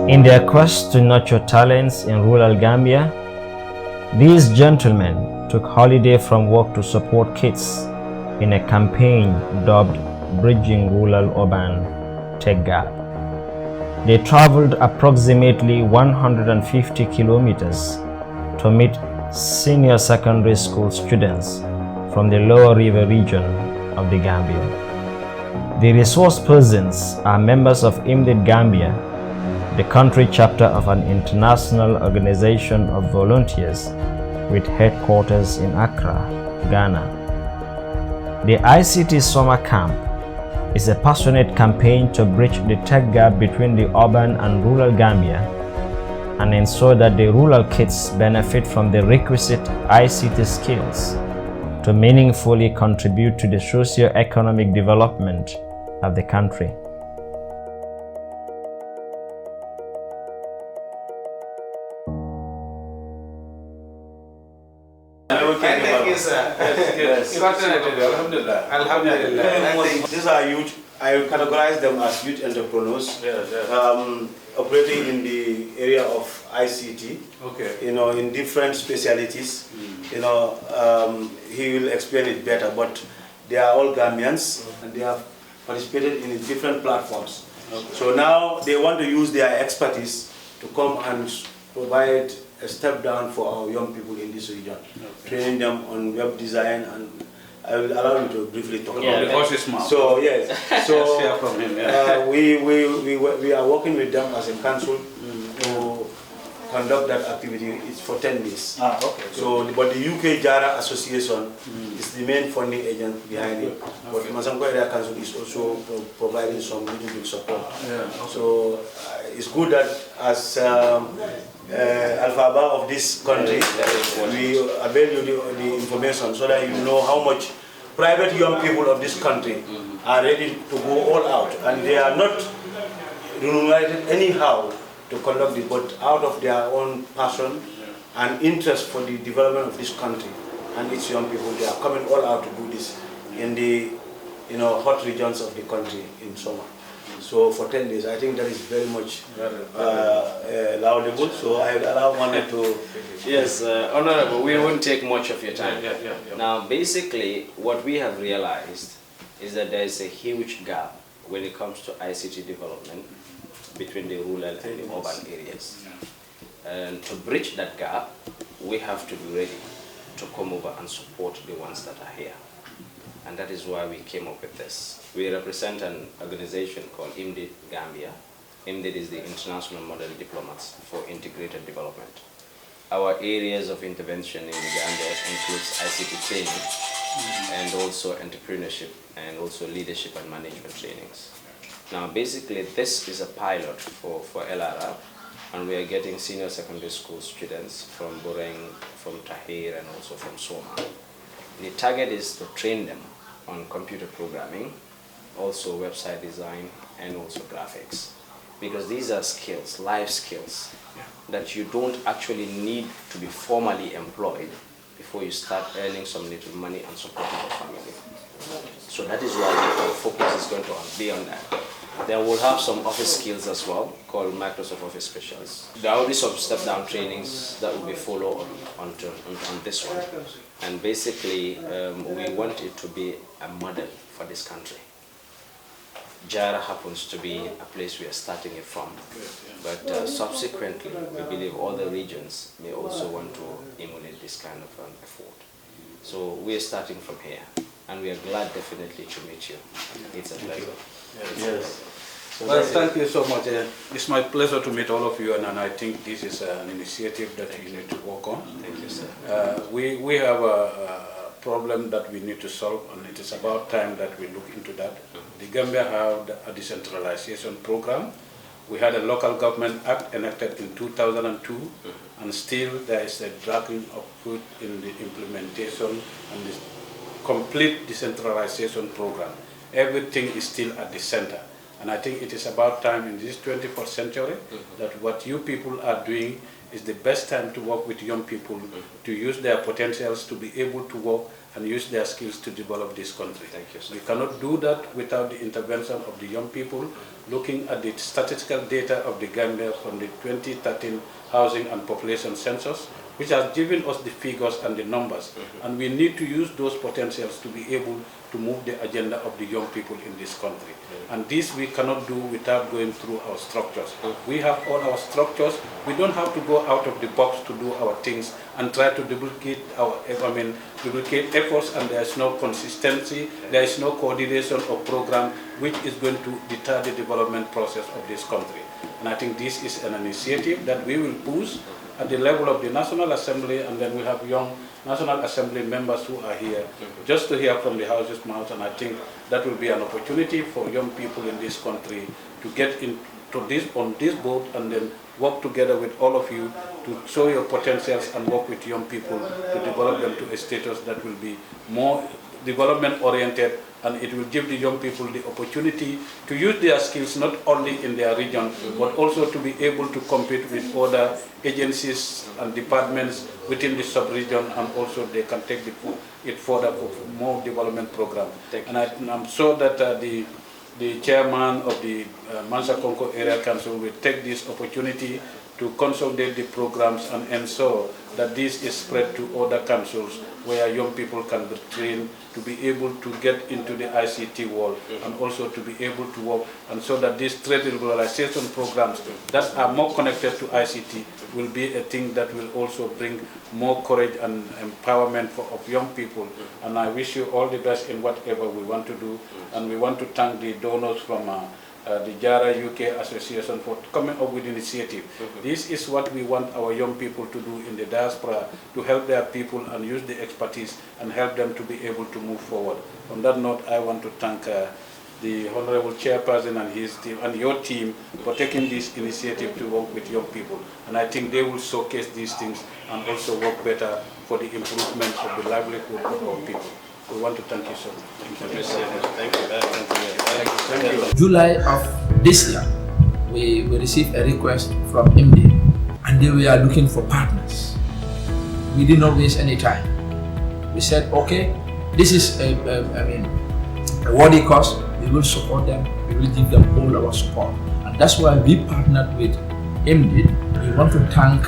In their quest to nurture talents in rural Gambia, these gentlemen took holiday from work to support kids in a campaign dubbed Bridging Rural-Urban Tech Gap. They traveled approximately 150 kilometers to meet senior secondary school students from the Lower River region of the Gambia. The resource persons are members of IMDID Gambia, the country chapter of an international organization of volunteers with headquarters in Accra, Ghana. The ICT Summer Camp is a passionate campaign to bridge the tech gap between the urban and rural Gambia and ensure that the rural kids benefit from the requisite ICT skills to meaningfully contribute to the socio-economic development of the country. Thank you, sir. Yes. Alhamdulillah. These are youth. I categorize them as youth entrepreneurs. Operating in the area of ICT. Okay. You know, in different specialities. You know, he will explain it better. But they are all Gambians, and they have participated in different platforms. Okay. So now they want to use their expertise to come and provide a step down for our young people in this region, training them on web design, and I will allow you to briefly talk about it. So yes, so we are working with them as a council to conduct that activity. It's for 10 days. Okay. So, but the UK Jara Association is the main funding agent behind it. But Mansakonko Area Council is also providing some little bit support. So it's good that as Alphaba of this country, we avail you the information so that you know how much private young people of this country are ready to go all out, and they are not remunerated anyhow to conduct it, but out of their own passion and interest for the development of this country and its young people, they are coming all out to do this in the hot regions of the country in summer. So for 10 days, I think that is very much laudable. So I allow one to... Yes, Honorable, we won't take much of your time. Now, basically, what we have realized is that there is a huge gap when it comes to ICT development between the rural and the urban areas. And to bridge that gap, we have to be ready to come over and support the ones that are here. And that is why we came up with this. We represent an organization called IMDID Gambia. IMDID is the International Model Diplomats for Integrated Development. Our areas of intervention in the Gambia includes ICT training and also entrepreneurship and also leadership and management trainings. Now basically this is a pilot for LRR, and we are getting senior secondary school students from Bureng, from Tahir, and also from Soma. The target is to train them on computer programming, also website design, and also graphics. Because these are skills, life skills, that you don't actually need to be formally employed before you start earning some little money and supporting your family. So that is why our focus is going to be on that. Then we'll have some office skills as well, called Microsoft Office Specialists. There will be some step-down trainings that will be followed on this one. And basically, we want it to be a model for this country. Jara happens to be a place we are starting it from, but subsequently, we believe all the regions may also want to emulate this kind of effort. So we are starting from here, and we are glad definitely to meet you. It's a pleasure. Yes. Well, thank you so much. It's my pleasure to meet all of you, and I think this is an initiative that you need to work on. Thank you, sir. We have a problem that we need to solve, and it is about time that we look into that. The Gambia have a decentralization program. We had a local government act enacted in 2002, and still there is a dragging of foot in the implementation and the complete decentralization program. Everything is still at the center. And I think it is about time in this 21st century that what you people are doing is the best time to work with young people, to use their potentials to be able to work and use their skills to develop this country. Thank you, sir. We cannot do that without the intervention of the young people, looking at the statistical data of the Gambia from the 2013 housing and population census, which has given us the figures and the numbers. And we need to use those potentials to be able to move the agenda of the young people in this country. And this we cannot do without going through our structures. We have all our structures. We don't have to go out of the box to do our things and try to duplicate duplicate efforts, and there is no consistency, there is no coordination of program which is going to deter the development process of this country. And I think this is an initiative that we will push at the level of the National Assembly, and then we have young National Assembly members who are here just to hear from the House's mouth. And I think that will be an opportunity for young people in this country to get into on this boat and then work together with all of you to show your potentials and work with young people to develop them to a status that will be more development oriented, and it will give the young people the opportunity to use their skills not only in their region but also to be able to compete with other agencies and departments within the sub-region, and also they can take it further for more development program. And I'm sure that the chairman of the Mansakonko Area Council will take this opportunity to consolidate the programs and ensure that this is spread to other councils where young people can be trained to be able to get into the ICT world and also to be able to work, and so that these trade liberalization programs that are more connected to ICT will be a thing that will also bring more courage and empowerment of young people. And I wish you all the best in whatever we want to do, and we want to thank the donors from the Jara UK Association for coming up with initiative. This is what we want our young people to do in the diaspora, to help their people and use the expertise and help them to be able to move forward. On that note, I want to thank the Honorable Chairperson and his team and your team for taking this initiative to work with young people. And I think they will showcase these things and also work better for the improvement of the livelihood of our people. We want to thank you so much. Thank you. Thank you. July of this year, we received a request from IMDID, and they were looking for partners. We did not waste any time. We said, okay, this is a worthy cause. We will support them. We will give them all our support, and that's why we partnered with IMDID. We want to thank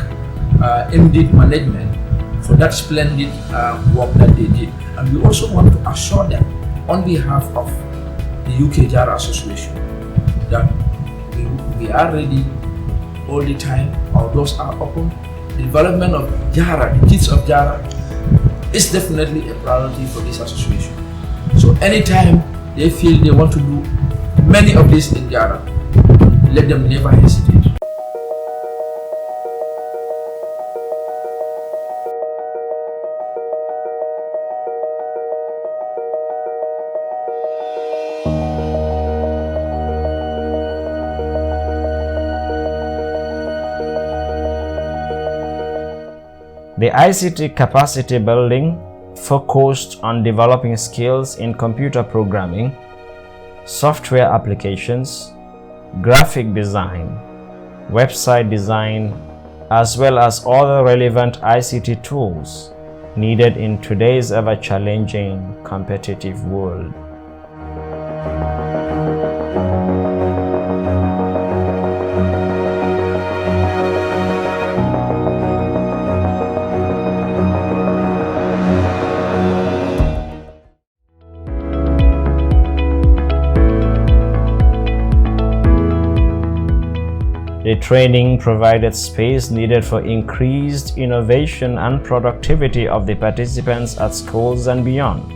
IMDID management for that splendid work that they did. And we also want to assure them on behalf of the UK Jara Association that we are ready all the time. Our doors are open. The development of Jara, the kids of Jara, is definitely a priority for this association. So anytime they feel they want to do many of this in Jara, let them never hesitate. The ICT capacity building focused on developing skills in computer programming, software applications, graphic design, website design, as well as other relevant ICT tools needed in today's ever-challenging competitive world. The training provided space needed for increased innovation and productivity of the participants at schools and beyond,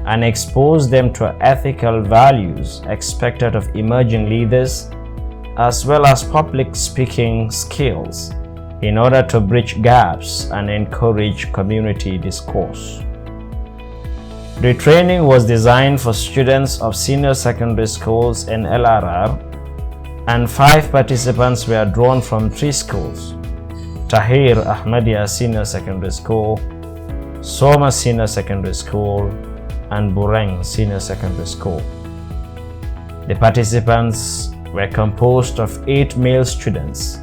and exposed them to ethical values expected of emerging leaders, as well as public speaking skills, in order to bridge gaps and encourage community discourse. The training was designed for students of senior secondary schools in LRR, and 5 participants were drawn from 3 schools: Tahir Ahmadiyya Senior Secondary School, Soma Senior Secondary School, and Bureng Senior Secondary School. The participants were composed of 8 male students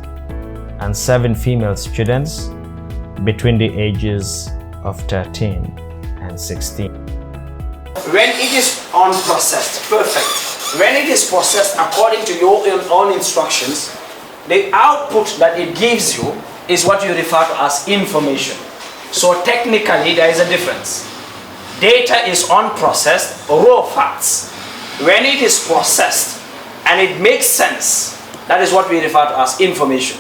and 7 female students between the ages of 13 and 2016. When it is unprocessed, perfect. When it is processed according to your own instructions, the output that it gives you is what you refer to as information. So technically there is a difference. Data is unprocessed, raw facts. When it is processed and it makes sense, that is what we refer to as information.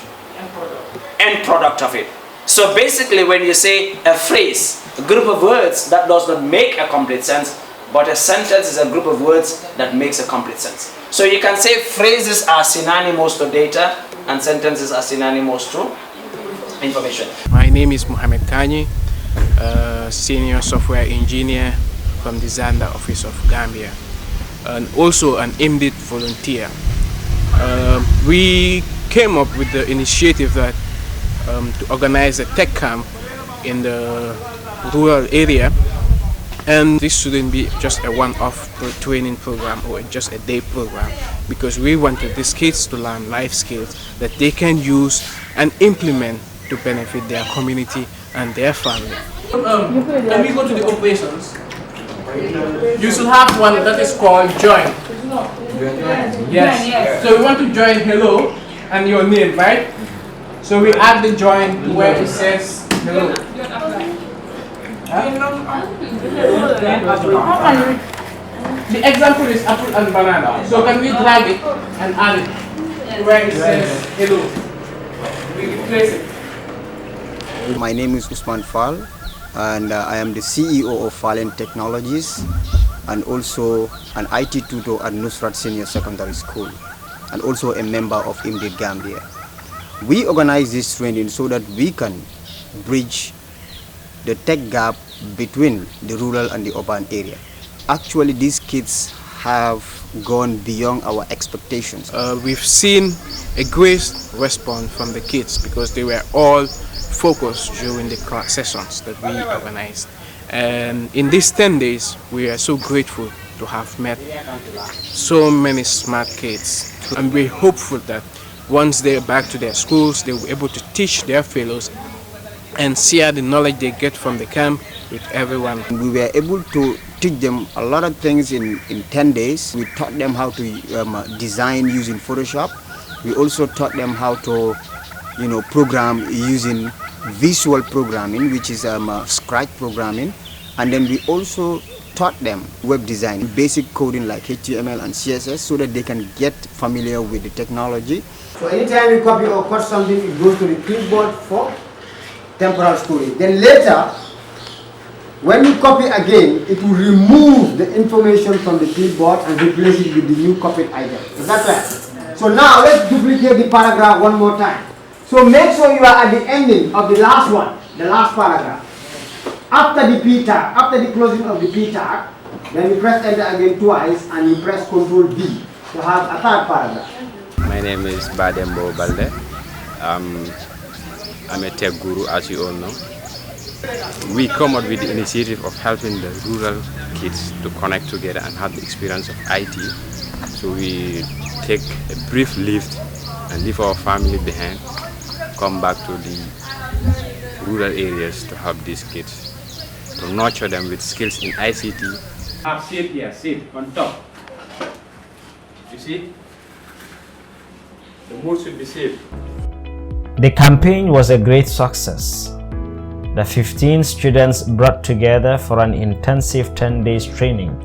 End product of it. So basically when you say a phrase, a group of words that does not make a complete sense, but a sentence is a group of words that makes a complete sense. So you can say phrases are synonymous to data and sentences are synonymous to information. My name is Mohamed Kanye, senior software engineer from the Zanda office of Gambia, and also an IMDID volunteer. We came up with the initiative that to organize a tech camp in the rural area, and this shouldn't be just a one-off training program or just a day program, because we wanted these kids to learn life skills that they can use and implement to benefit their community and their family. When we go to the operations, you should have one that is called join. Yes. So we want to join hello and your name, right? So we add the join to where it says hello. The example is apple and banana. So can we drag it and add it to where it says hello? We replace it. My name is Usman Fall, and I am the CEO of Fallen Technologies and also an IT tutor at Nusrat Senior Secondary School and also a member of IMDID Gambia. We organize this training so that we can bridge the tech gap between the rural and the urban area. Actually, these kids have gone beyond our expectations. We've seen a great response from the kids because they were all focused during the class sessions that we organized. And in these 10 days, we are so grateful to have met so many smart kids. And we're hopeful that once they're back to their schools, they will be able to teach their fellows and share the knowledge they get from the camp with everyone. We were able to teach them a lot of things in 10 days. We taught them how to design using Photoshop. We also taught them how to program using visual programming, which is Scratch programming. And then we also taught them web design, basic coding like HTML and CSS, so that they can get familiar with the technology. So anytime you copy or cut something, it goes to the clipboard for temporal storage. Then later, when you copy again, it will remove the information from the clipboard and replace it with the new copied item. Is that right? So now let's duplicate the paragraph one more time. So make sure you are at the ending of the last one, the last paragraph. After the P tag, after the closing of the P tag, then you press enter again twice and you press Ctrl D to have a third paragraph. My name is Badembo Balde. I'm a tech guru, as you all know. We come up with the initiative of helping the rural kids to connect together and have the experience of IT. So we take a brief lift and leave our family behind, come back to the rural areas to help these kids, to nurture them with skills in ICT. Have seed here, seed on top. You see? The mood should be safe. The campaign was a great success. The 15 students brought together for an intensive 10 days training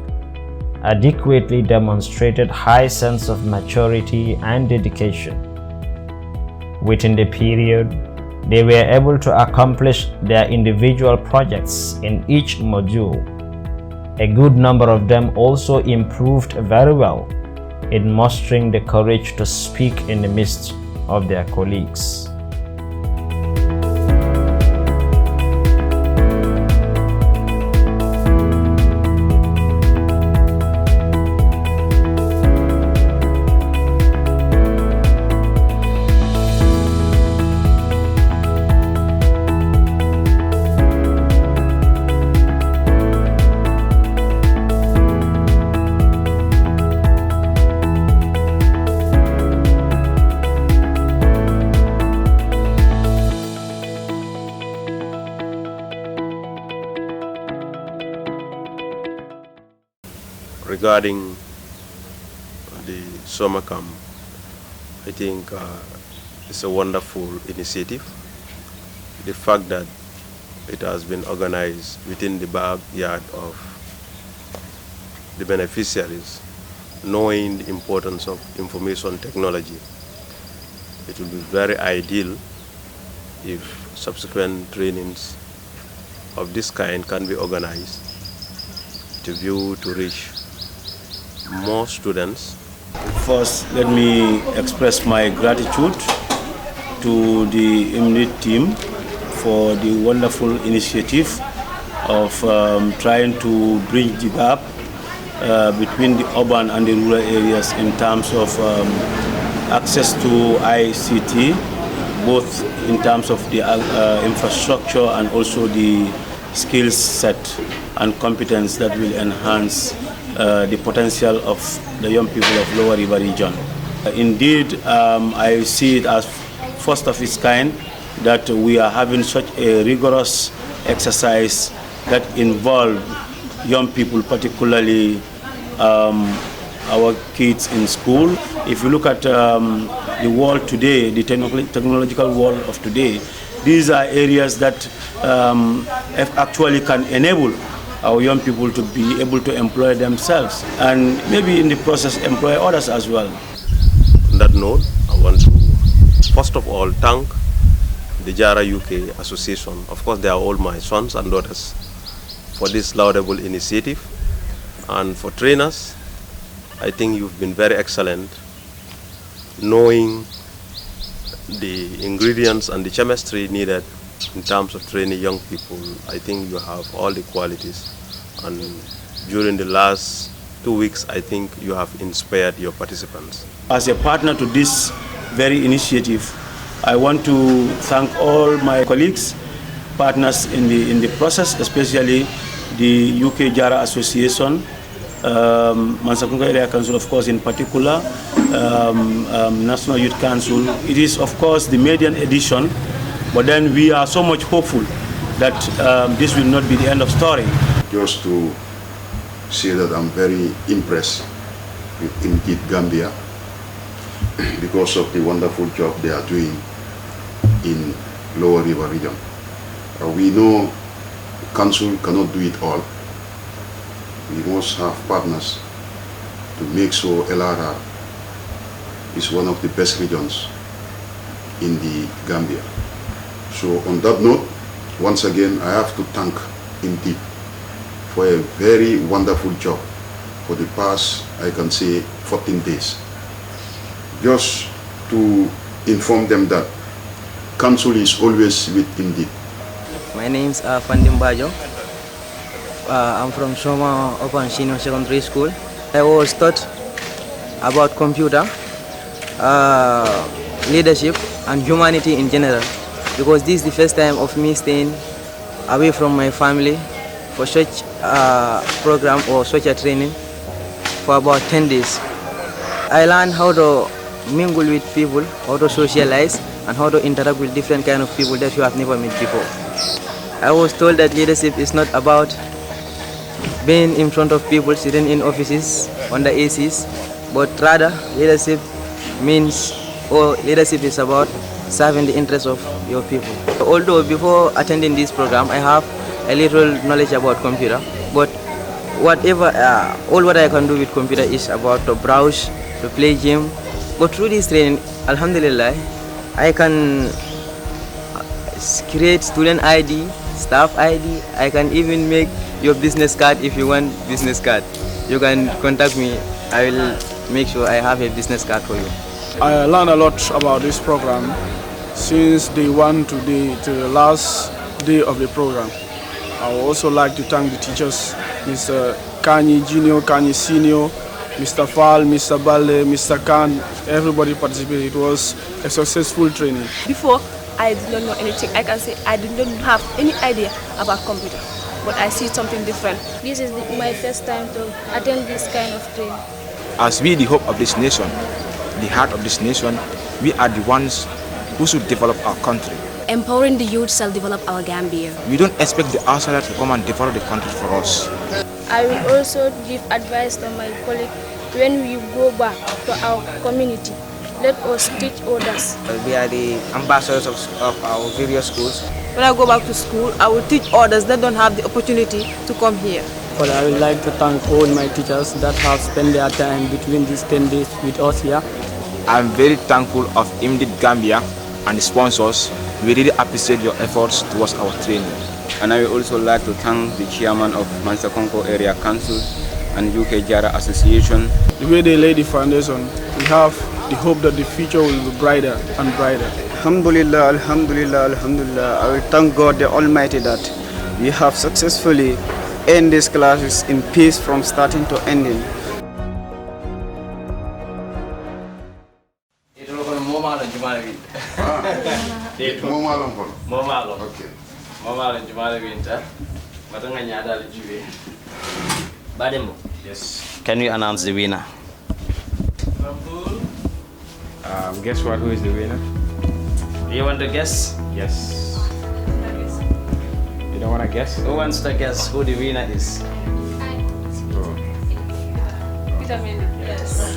adequately demonstrated high sense of maturity and dedication. Within the period, they were able to accomplish their individual projects in each module. A good number of them also improved very well in mustering the courage to speak in the midst of their colleagues. regarding the summer camp, I think it's a wonderful initiative. The fact that it has been organized within the backyard of the beneficiaries, knowing the importance of information technology, it will be very ideal if subsequent trainings of this kind can be organized to view to reach more students. First, let me express my gratitude to the IMDID team for the wonderful initiative of trying to bridge the gap between the urban and the rural areas in terms of access to ICT, both in terms of the infrastructure and also the skill set and competence that will enhance the potential of the young people of Lower River region. Indeed, I see it as first of its kind that we are having such a rigorous exercise that involve young people, particularly our kids in school. If you look at the world today, the technological world of today, these are areas that actually can enable our young people to be able to employ themselves and maybe in the process employ others as well. On that note, I want to first of all thank the JARA UK Association. Of course, they are all my sons and daughters for this laudable initiative. And for trainers, I think you've been very excellent, knowing the ingredients and the chemistry needed in terms of training young people. I think you have all the qualities, and during the last 2 weeks, I think you have inspired your participants. As a partner to this very initiative, I want to thank all my colleagues, partners in the process, especially the UK JARA Association, Mansakonko Area Council, of course, in particular, National Youth Council. It is, of course, the median edition, but then we are so much hopeful that this will not be the end of story. Just to say that I'm very impressed with IMDID Gambia because of the wonderful job they are doing in Lower River region. We know the council cannot do it all. We must have partners to make sure LRR is one of the best regions in the Gambia. So on that note, once again, I have to thank IMDID for a very wonderful job for the past, I can say, 14 days. Just to inform them that council is always with IMDID. My name is Fandim Bajo. I'm from Shoma Open Senior Secondary School. I was taught about computer, leadership, and humanity in general, because this is the first time of me staying away from my family for such a program or such a training for about 10 days. I learned how to mingle with people, how to socialize, and how to interact with different kind of people that you have never met before. I was told that leadership is not about being in front of people, sitting in offices under ACs, but rather leadership means, or leadership is about serving the interests of your people. Although before attending this program, I have a little knowledge about computer, but whatever, all what I can do with computer is about to browse, to play game. But through this training, alhamdulillah, I can create student ID, staff ID. I can even make your business card if you want business card. You can contact me. I will make sure I have a business card for you. I learned a lot about this program since day one to the last day of the program. I would also like to thank the teachers, Mr. Kanye Junior, Kanye Senior, Mr. Fall, Mr. Balde, Mr. Khan, everybody participated. It was a successful training. Before, I did not know anything. I can say I did not have any idea about computer, but I see something different. This is my first time to attend this kind of training. As we, the hope of this nation, the heart of this nation, we are the ones who should develop our country. Empowering the youth shall develop our Gambia. We don't expect the outsider to come and develop the country for us. I will also give advice to my colleague when we go back to our community. Let us teach others. We are the ambassadors of our various schools. When I go back to school, I will teach others that don't have the opportunity to come here. But I would like to thank all my teachers that have spent their time between these 10 days with us here. I'm very thankful of IMDID Gambia and the sponsors. We really appreciate your efforts towards our training. And I would also like to thank the chairman of Mansakonko Area Council and Bureng Association. The way they lay the foundation, we have the hope that the future will be brighter and brighter. Alhamdulillah, Alhamdulillah, Alhamdulillah. I will thank God the Almighty that we have successfully ended these classes in peace from starting to ending. Yes. Can you announce the winner? Guess what? Who is the winner? Do you want to guess? Yes. You don't want to guess? Who wants to guess who the winner is? Yes.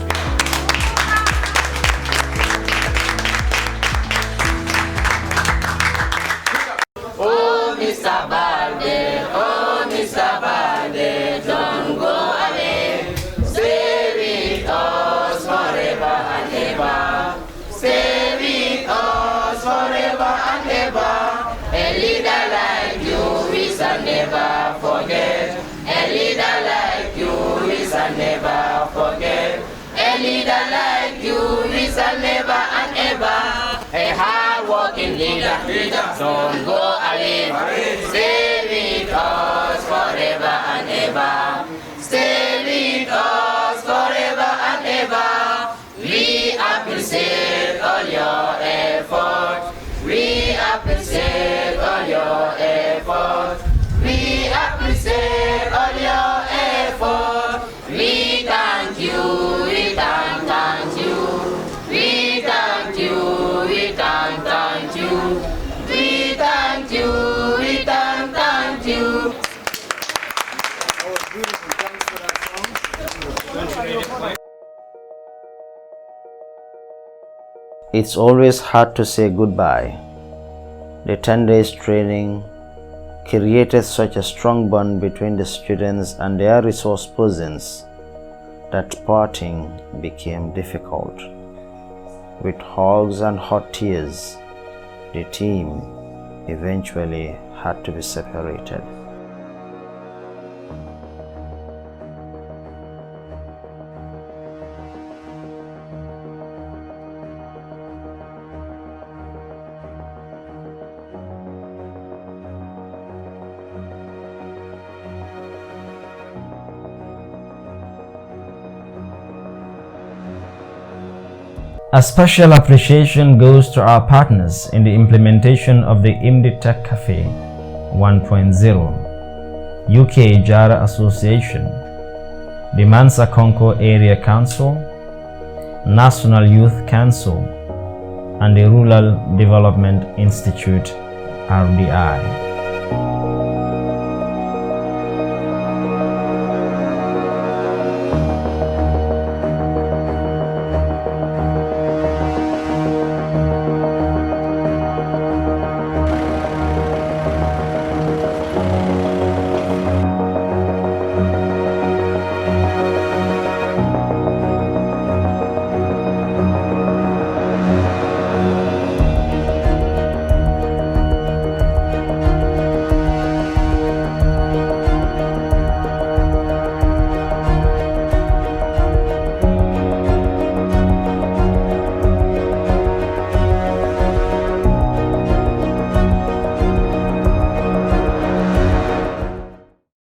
Oh, Mr. Balde, oh, Mr. Balde, don't go away. Stay with us forever and ever. Stay with us forever and ever. A leader like you we shall never forget. A leader like you we shall never forget. A leader like you we shall never and ever. A hard-working leader, don't go away. Stay with us forever and ever. Stay with us forever and ever. We appreciate all your effort. We appreciate all your effort. We appreciate all your effort. We thank you. We thank you. We thank you. We thank you. We thank you. We thank you. It's always hard to say goodbye. The 10 days training created such a strong bond between the students and their resource persons that parting became difficult. With hugs and hot tears, the team eventually had to be separated. A special appreciation goes to our partners in the implementation of the IMDID Tech Cafe 1.0, UK Jara Association, the Mansakonko Area Council, National Youth Council, and the Rural Development Institute, RDI.